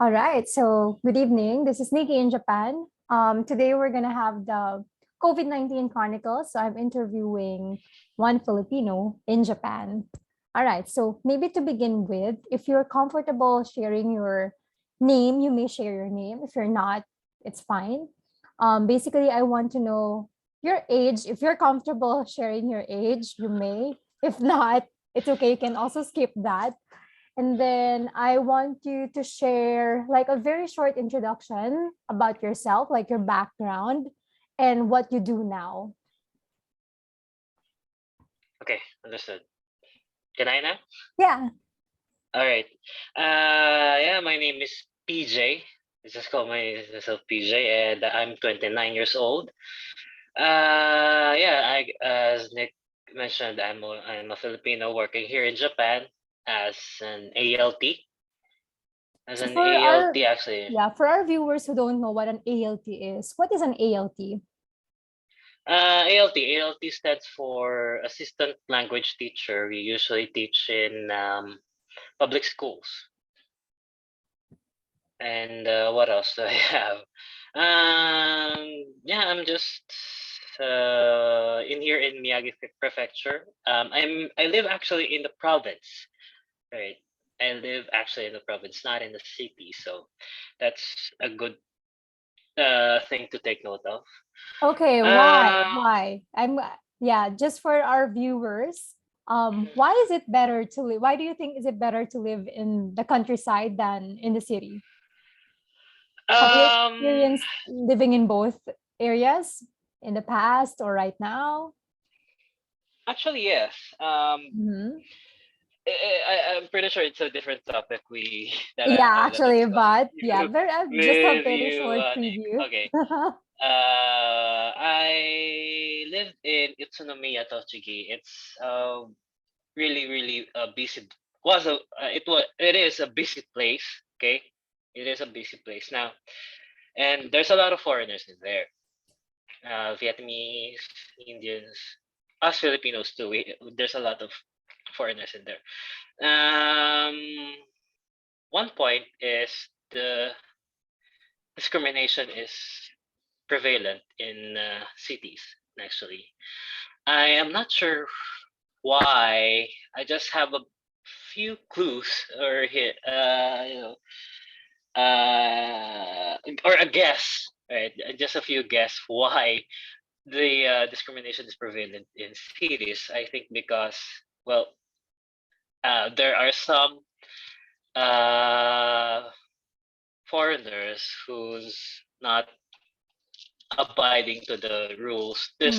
All right, so good evening. This is Niki in Japan. Today we're gonna have the COVID-19 Chronicles. So I'm interviewing one Filipino in Japan. All right, so maybe to begin with, if you're comfortable sharing your name, you may share your name. If you're not, it's fine. Basically, I want to know your age. If you're comfortable sharing your age, you may. If not, it's okay. You can also skip that. And then I want you to share like a very short introduction about yourself, like your background and what you do now. Okay, understood. Can I now? Yeah. All right. Yeah, my name is PJ. I just call myself PJ, and I'm 29 years old. Yeah, as Nick mentioned, I'm a Filipino working here in Japan as an ALT. As So an ALT, actually. for our viewers who don't know what an ALT is, what is an ALT? ALT stands for Assistant Language Teacher. We usually teach in public schools. And what else do I have? Yeah, I'm just in here in Miyagi Prefecture. I live actually in the province, right? I live actually in the province, not in the city. So that's a good thing to take note of. Okay, why? Just for our viewers, why is it better to live? Why do you think is it better to live in the countryside than in the city? Have you experienced living in both areas in the past or right now? Actually, yes. Mm-hmm. I'm pretty sure it's a different topic that Yeah, that I'm actually, but discussing just a with very you, short Nick. preview. Okay. I lived in Utsunomiya, Tochigi. It's really a busy it is a busy place. Okay, it is a busy place now, and there's a lot of foreigners in there. Vietnamese, Indians, us Filipinos too. There's a lot of foreigners in there. One point is the discrimination is prevalent in cities. Actually, I am not sure why. I just have a few clues or or a guess, right? Just a few guess why the discrimination is prevalent in cities. I think because, well, there are some foreigners who's not abiding to the rules. We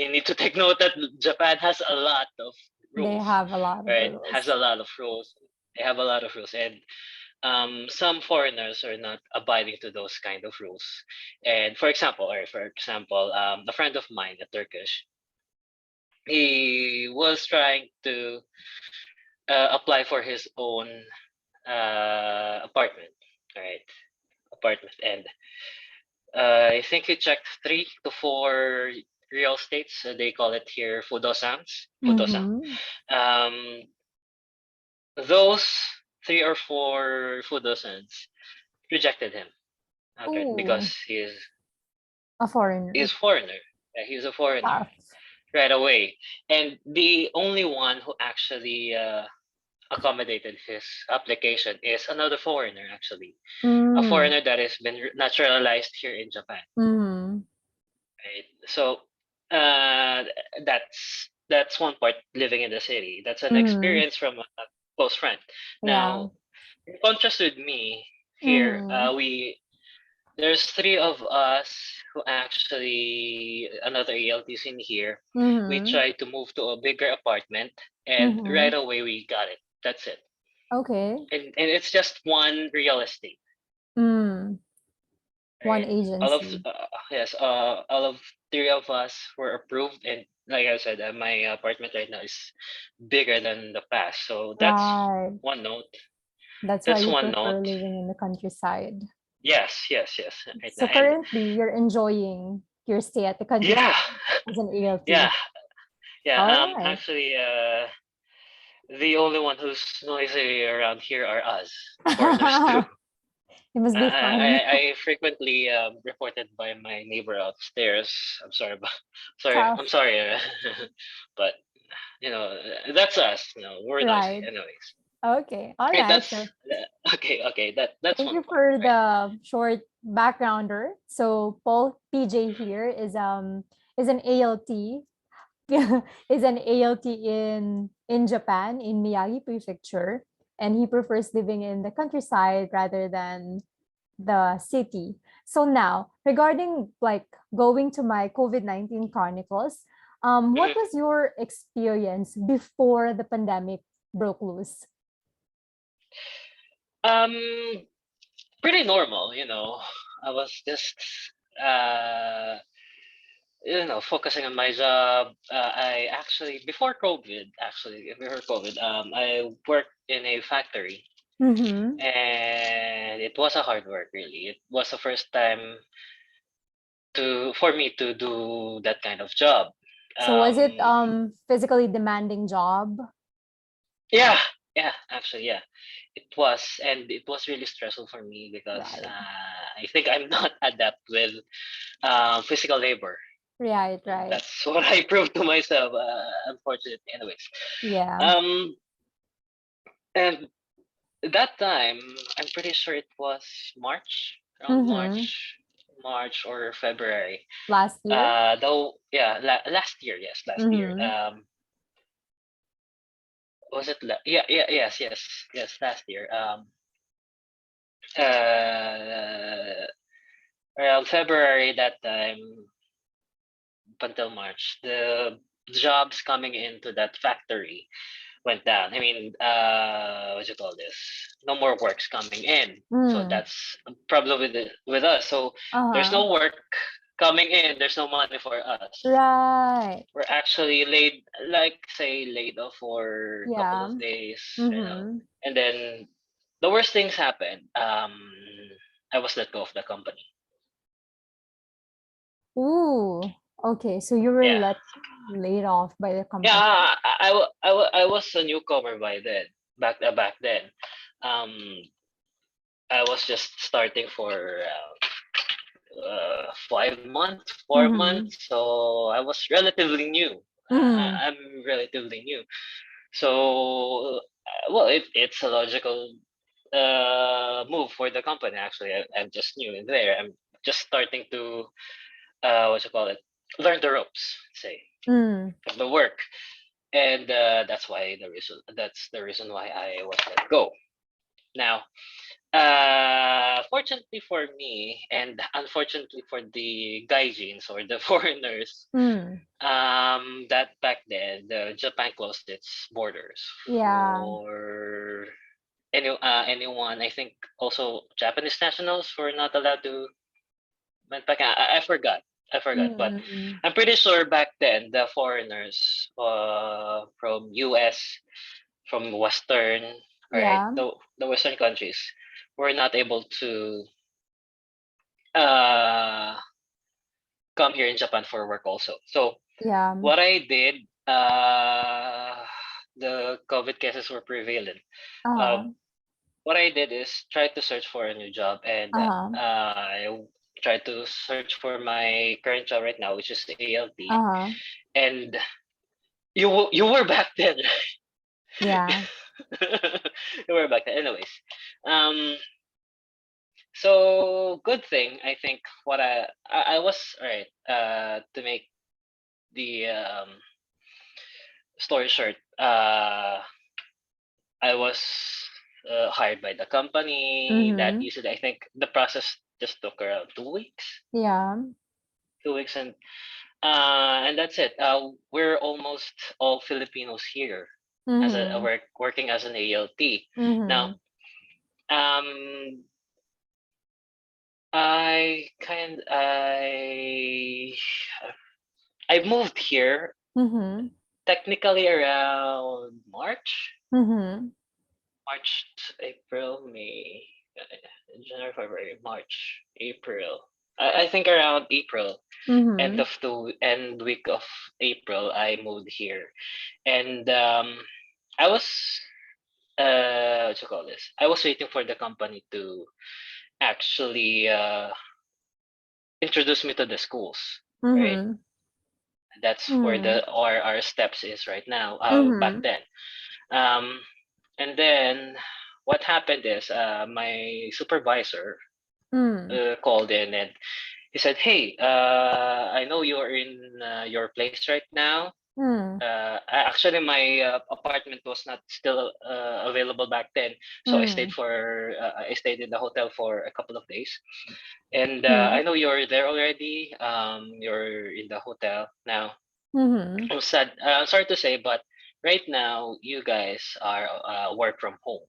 need to take note that Japan has a lot of rules. They have a lot of right? rules. Has a lot of rules. They have a lot of rules, and some foreigners are not abiding to those kind of rules. And for example, a friend of mine, a Turkish, he was trying to apply for his own apartment, right? Apartment, and I think he checked 3 to 4 real estates. They call it here fudosans. Those 3 or 4 fudosans rejected him outright because he's a foreigner. He's foreigner. Yeah, he's a foreigner right away. And the only one who actually accommodated his application is another foreigner, actually. A foreigner that has been naturalized here in Japan. Right. So that's one part, living in the city. That's an experience from a close friend. Now, in contrast with me here, there's 3 of us who actually, another ELTs in here. We tried to move to a bigger apartment, and right away we got it. That's it. Okay. And it's just one real estate. One Right? agency. All of 3 of us were approved, and like I said, my apartment right now is bigger than the past. So that's one note. That's why you prefer living in the countryside. Yes. Right so now. Currently, you're enjoying your stay at the countryside as an ALT. Yeah. Right. Actually, The only one who's noisy around here are us, foreigners too. It must be fun. I frequently reported by my neighbor upstairs. I'm sorry, but I'm Tough. sorry, but that's us. We're noisy, Right. anyways. Okay. All Right, right. that's So okay. That's thank one you point, for right? the short backgrounder. So Paul PJ here is an ALT is an ALT in Japan in Miyagi Prefecture, and he prefers living in the countryside rather than the city. So now, regarding like going to my COVID-19 chronicles, what Mhm. was your experience before the pandemic broke loose? Um, Pretty normal. I was just uh focusing on my job. I actually before COVID, I worked in a factory, Mm-hmm. and it was a hard work. Really, it was the first time for me to do that kind of job. So was it Um, physically demanding job? yeah, yeah, actually, yeah, it was, and it was really stressful for me because Right. I think I'm not adept with physical labor. Right, right. That's what I proved to myself. Unfortunately, anyways. Yeah. Um, and that time, I'm pretty sure it was March, around Mm-hmm. March or February. Last year? Though, yeah, last year, yes, last year. Mm-hmm. Was it? Yes, last year. Uh, Around February that time, up until March, the jobs coming into that factory went down. I mean, what do you call this? No more works coming in. So Mm. that's a problem with us. So there's Uh-huh. no work coming in. There's no money for us. Right. We're actually laid off for a couple Yeah. of days, Mm-hmm. and then the worst things happened. I was let go of the company. Ooh. Okay. So you were Yeah, laid off by the yeah. company. I was a newcomer by then. Back then, um, I was just starting for 5 months, four Mm-hmm. months. So I was relatively new. Mm-hmm. I'm relatively new. So, well, it's a logical move for the company. Actually, I'm just new in there. I'm just starting to what you call it, learn the ropes, say, Mm. of the work, and that's the reason why I was let go. Now, fortunately for me, and unfortunately for the Gaijins or the foreigners, Mm. that back then the Japan closed its borders Yeah. for anyone. I think also Japanese nationals were not allowed to went back. I forgot. I forgot, but Mm-hmm. I'm pretty sure back then the foreigners from US, from Western, right, Yeah. the Western countries were not able to uh come here in Japan for work also. So Yeah. what I did, the COVID cases were prevalent. Uh-huh. Um, what I did is try to search for a new job, and Uh-huh. I tried to search for my current job right now, which is ALT. Uh-huh. And you were back then, right? Yeah. You were back then, anyways. Um, so good thing I think what I was all right. To make the story short, I was hired by the company that Mm-hmm. easily. I think the process just took around 2 weeks. Yeah. 2 weeks, and that's it. We're almost all Filipinos here as Mm-hmm. working as an ALT. Now, Mm-hmm. um, I moved here Mm-hmm. technically around March. Mm-hmm. March, April, May, January, February, March, April. I think around April, Mm-hmm. end week of April, I moved here, and I was what you call this? I was waiting for the company to actually introduce me to the schools, right? Mm-hmm. That's where Mm-hmm. the our steps is right now. Back Mm-hmm. then, um, and then what happened is my supervisor Mm. called in and he said, "Hey, I know you're in your place right now. Mm. Actually, my apartment was not still available back then, so Mm. I stayed in the hotel for a couple of days, and Mm. I know you're there already. You're in the hotel now. Mm-hmm. I'm sad. Sorry to say, but right now you guys are work from home."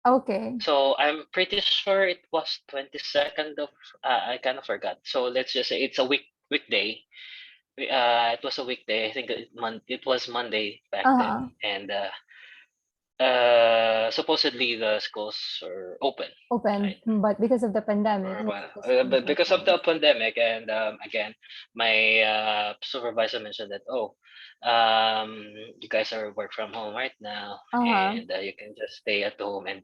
Okay. So I'm pretty sure it was 22nd of I kind of forgot. So let's just say it's a weekday. It was a weekday. I think it was Monday back then, Uh-huh. and supposedly the schools are open, Open, right? but because of the pandemic, most of the schools But were because of the closed. pandemic, and again, my supervisor mentioned that, oh, you guys are work from home right now, Uh-huh. and you can just stay at home and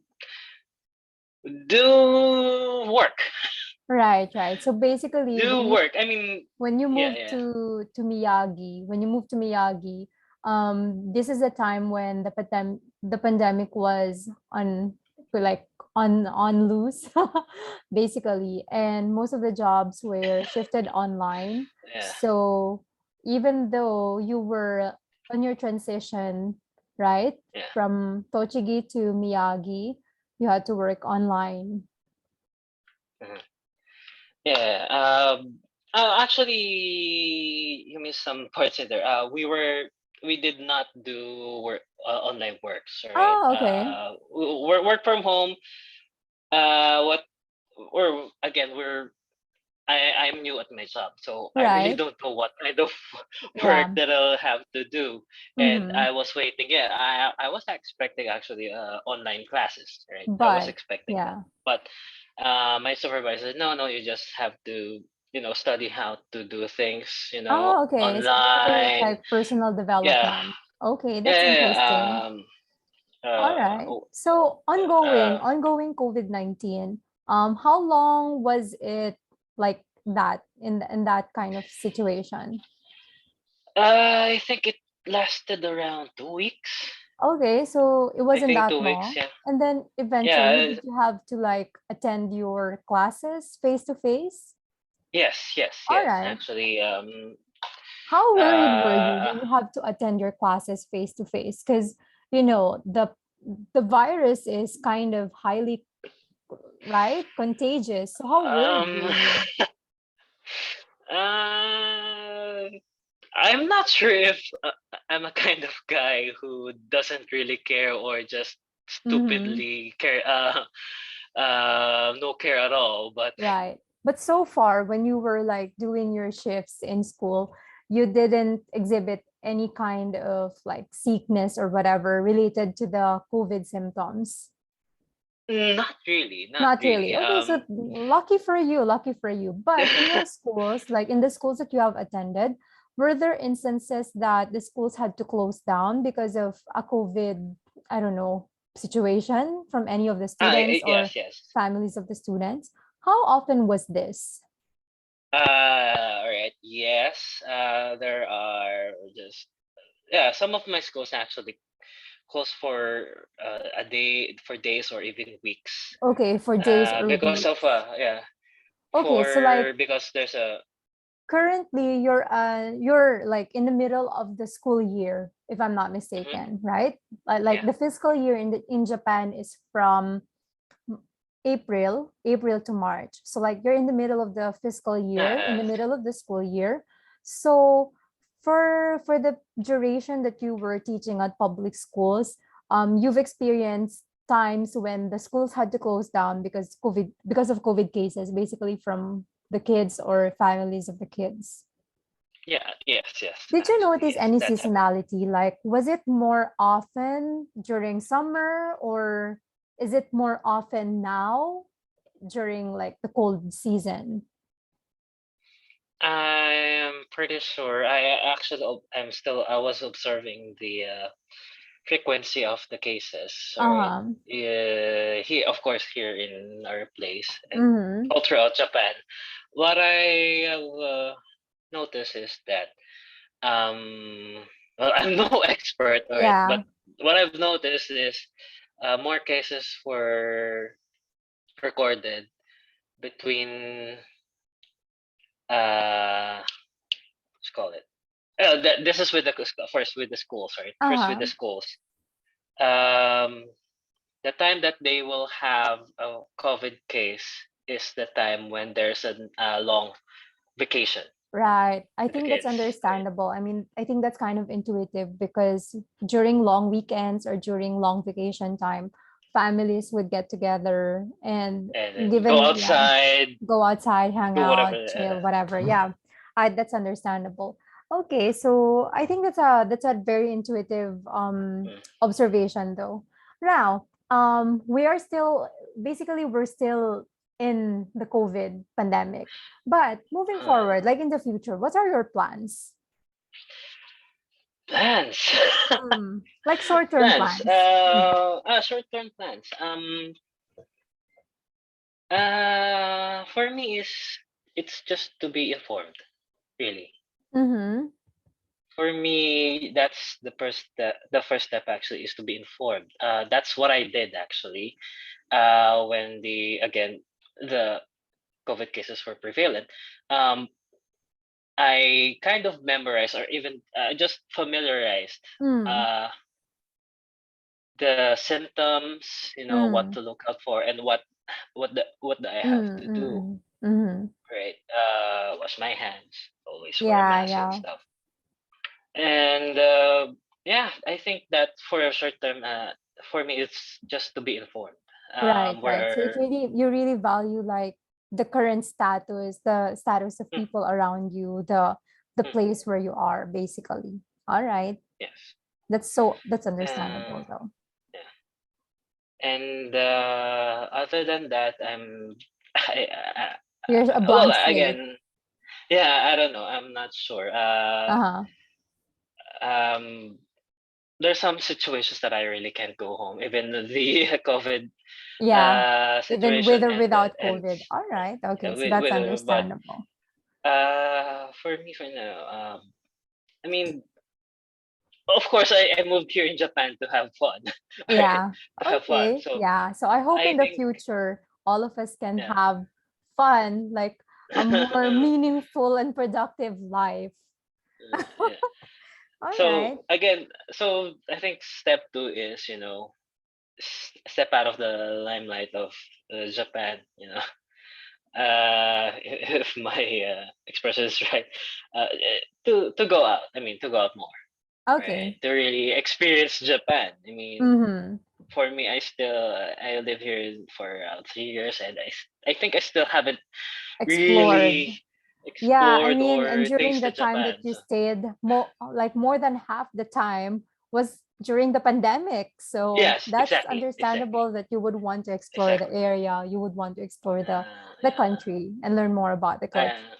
do work, Right, right. So basically, do work. I mean, when you yeah, move yeah, to Miyagi, this is the time when the pandemic was on, like, on loose, basically, and most of the jobs were shifted online. yeah, So even though you were on your transition, right, yeah. from Tochigi to Miyagi, you had to work online. Mhm. Yeah. Actually, you missed some parts in there. We did not do work online works, all right? Oh, okay. Work from home. What we're again we're I'm new at my job, so I really Right. don't know what kind of work Yeah. that I'll have to do. And Mm-hmm. I was waiting. Yeah, I was expecting actually online classes, right? I was But expecting that, yeah. but my supervisor, no, no, you just have to study how to do things, Oh, okay. So more online. like personal Yeah, development. Okay, yeah, that's yeah, interesting. yeah. All right. Oh, So uh, ongoing COVID-19. How long was it like that in that kind of situation? I think it lasted around 2 weeks. Okay, so it I wasn't think that 2 weeks. long. Yeah, And then eventually, yeah. did you have to like attend your classes face to face? Yes, yes, All yes. right. Actually, How worried were you uh, when you have to attend your classes face to face? Because the virus is kind of highly, right, contagious. So how worried um, were you? uh, I'm not sure if I'm a kind of guy who doesn't really care or just Mm-hmm. stupidly care, no care at all. But Right. But so far, when you were like doing your shifts in school, you didn't exhibit any kind of like sickness or whatever related to the COVID symptoms. not really, not Not really. really. Okay, so lucky for you, lucky for you. But in your schools, like in the schools that you have attended, were there instances that the schools had to close down because of a COVID, I don't know, situation from any of the students or yes, yes. families of the students? How often was this? All right. Yes. There are just some of my schools actually close for a day, for days or even weeks. Okay, for days or Because of weeks. yeah, Okay, so like because there's a currently you're like in the middle of the school year, if I'm not mhm, mistaken, right? Like yeah, the fiscal year in Japan is from April to March. So like you're in the middle of the fiscal year, in uh, the middle of the school year. So for the duration that you were teaching at public schools, you've experienced times when the schools had to close down because of COVID cases, basically from the kids or families of the kids. yeah, yes, yes. Did you Actually, notice yes, any that happened. seasonality? Like, was it more often during summer or is it more often now during like the cold season? I'm pretty sure. I was observing frequency of the cases, right? Uh-huh. Here, of course, here in our place and Mm-hmm. all throughout Japan, what I have noticed is that well, I'm no expert, all right, Yeah. but what I've noticed is more cases were recorded between let's call it. This is with the first with the schools, right? First with the Uh-huh. schools. Um, the time that they will have a COVID case is the time when there's a long vacation Right. I with the think that's kids, right? understandable. I mean, I think that's kind of intuitive because during long weekends or during long vacation time, families would get together and And then go given, yeah, outside, go outside, hang do whatever. out, chill, whatever. Yeah, that's understandable. Okay, so I think that's a very intuitive Mm, observation though. Now, we are still basically we're still in the COVID pandemic, but moving huh. forward, like in the future, what are your plans? Plans. Like short-term Plans. plans. Short-term plans. For me is it's just to be informed, really. Mm-hmm. For me, that's the first step actually is to be informed. That's what I did actually. When the COVID cases were prevalent, um, I kind of memorized or even just familiarized Mm, uh, the symptoms, what mm, to look out for and what I have mm, to do, mm, mm. right? Wash my hands, always wear a Yeah, mask and yeah. stuff. And yeah, I think that for a short term, for me, it's just to be informed. Right, right. So it Where really you really value like the current status, the status of mm, people around you, the mm, place where you are, basically. All right. yes, That's uh, understandable though. yeah. And other than that, You're a well, blank slate. again, yeah, I don't know. I'm not sure. Uh-huh. Um, there's some situations that I really can't go home, even the COVID Yeah. Even with situation or and without and COVID. All right. Okay. So that's but understandable. for me for now, I mean, of course, I moved here in Japan to have fun, right? Yeah. To have fun. Okay. So Yeah. So I hope I in the think, future all of us can yeah. have fun, like a more meaningful and productive life. Yeah. All right. So again, so I think step two is step out of the limelight of Japan. If my expression is right, to go out. I mean, to go out more, right? Okay. To really experience Japan. I mean, Mm-hmm. for me, I live here for 3 years, and I think I still haven't Explored. really Yeah, I explored mean, and or during the tasted time that Japan. you So stayed, more than half the time was during the pandemic. So yes, that's exactly, understandable that you would want to explore the exactly. area, you would want to explore the Yeah. country and learn more about the I culture.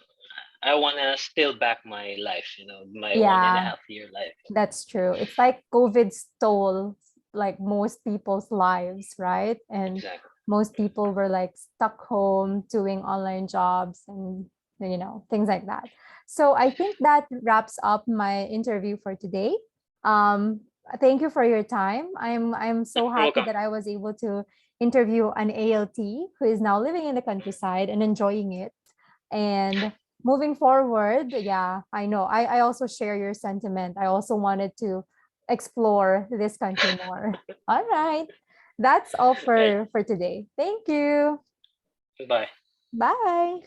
I wanna steal back my life, my one and a Yeah, half year life. that's true. It's like COVID stole like most people's lives, right? And Exactly. most people were like stuck home doing online jobs and things like that. So I think that wraps up my interview for today. Um, thank you for your time. I'm so You're happy welcome. that I was able to interview an ALT who is now living in the countryside and enjoying it. And moving forward, yeah, I know. I also share your sentiment. I also wanted to explore this country more. All right. That's all Right. for today. Thank you. Goodbye. Bye.